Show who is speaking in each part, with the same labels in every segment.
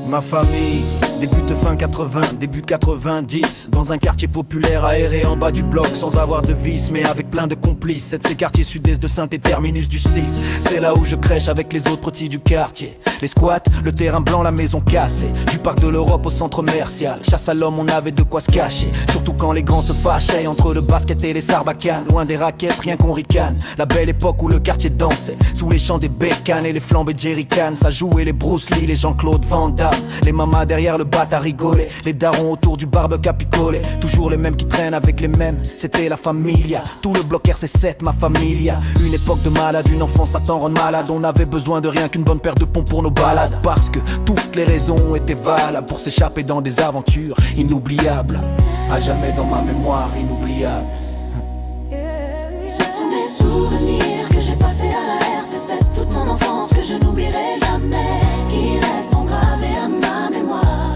Speaker 1: Ma famille débute fin 80, début 90. Dans un quartier populaire aéré en bas du bloc, sans avoir de vice mais avec plein de complices. C'est de ces quartiers sud-est de Saint-et-Terminus du 6. C'est là où je crèche avec les autres petits du quartier. Les squats, le terrain blanc, la maison cassée. Du parc de l'Europe au centre commercial. Chasse à l'homme, on avait de quoi se cacher. Surtout quand les grands se fâchaient entre le basket et les sarbacanes. Loin des raquettes, rien qu'on ricane. La belle époque où le quartier dansait sous les chants des bécanes et les flambées de jerrycan. Ça jouait les Bruce Lee, les Jean-Claude Van Damme. Les mamas derrière le bat à rigoler. Les darons autour du barbecue à picoler. Toujours les mêmes qui traînent avec les mêmes. C'était la familia. Tout le bloc RC7, ma familia. Une époque de malade, une enfance à t'en rendre malade. On avait besoin de rien qu'une bonne paire de pompes pour nos balades. Parce que toutes les raisons étaient valables pour s'échapper dans des aventures inoubliables. À jamais dans ma mémoire inoubliable.
Speaker 2: Ce sont mes souvenirs que j'ai passés à la RC7. Toute mon enfance que je n'oublierai jamais, qui resteront gravés à ma mémoire.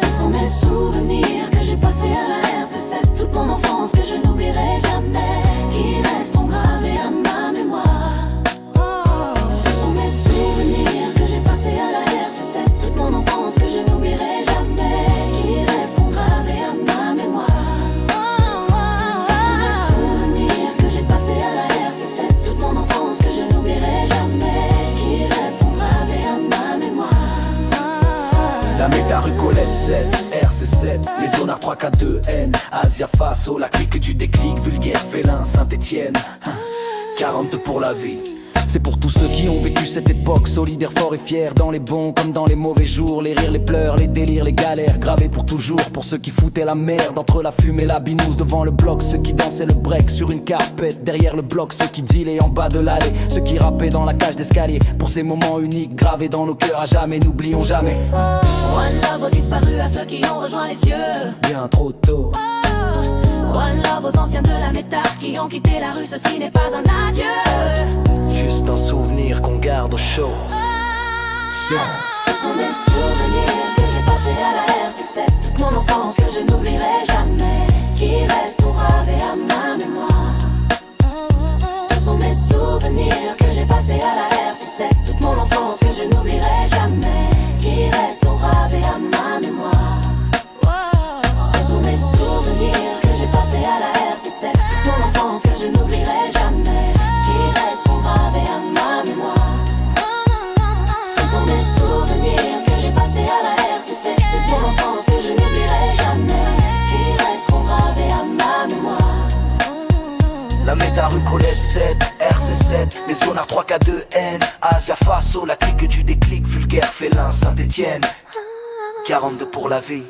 Speaker 2: Ce sont mes souvenirs que j'ai passés à la RC7. Toute mon enfance que je n'oublierai jamais, qui resteront gravés à ma mémoire. Ce sont mes souvenirs que j'ai passés à la RC7. Toute mon enfance que je n'oublierai jamais, qui resteront gravés à ma mémoire. Ce sont mes souvenirs que j'ai passés à la RC7. Toute mon enfance que je n'oublierai jamais, qui resteront gravés à ma mémoire.
Speaker 1: La méta rue Colette 7, RC7, les zonards 3K2N, Asia Faso, la clique du déclic, vulgaire félin, Saint-Etienne, 42 pour la vie. C'est pour tous ceux qui ont vécu cette époque, solidaires, forts et fiers, dans les bons comme dans les mauvais jours, les rires, les pleurs, les délires, les galères, gravés pour toujours. Pour ceux qui foutaient la merde entre la fumée et la binouse devant le bloc, ceux qui dansaient le break sur une carpette derrière le bloc, ceux qui dealaient en bas de l'allée, ceux qui rappaient dans la cage d'escalier. Pour ces moments uniques, gravés dans nos cœurs à jamais, n'oublions jamais.
Speaker 2: One love aux disparus, à ceux qui ont rejoint les cieux.
Speaker 1: Bien trop tôt.
Speaker 2: One love aux anciens de la méta qui ont quitté la rue, ceci n'est pas un adieu.
Speaker 1: Juste un souvenir qu'on garde au chaud.
Speaker 2: Ce sont mes souvenirs que j'ai passés à la RC7. Toute mon enfance que je n'oublierai jamais, qui resteront gravés à ma mémoire. Ce sont mes souvenirs que j'ai passés à la RC7. Toute mon enfance que je n'oublierai jamais, qui resteront gravés à ma mémoire. Ce sont mes souvenirs que j'ai passés à la RC7. Toute mon enfance que je n'oublierai jamais, qui resteront gravés à ma mémoire. Ce sont mes souvenirs que j'ai passés à la RC7. Toute mon enfance que je n'oublierai jamais, qui resteront gravés à ma mémoire.
Speaker 1: La méta rue Colette 7, RC7, les zonards 3K2N, Asia Faso, la clique du déclic, vulgaire félin, Saint-Etienne, 42 pour la vie.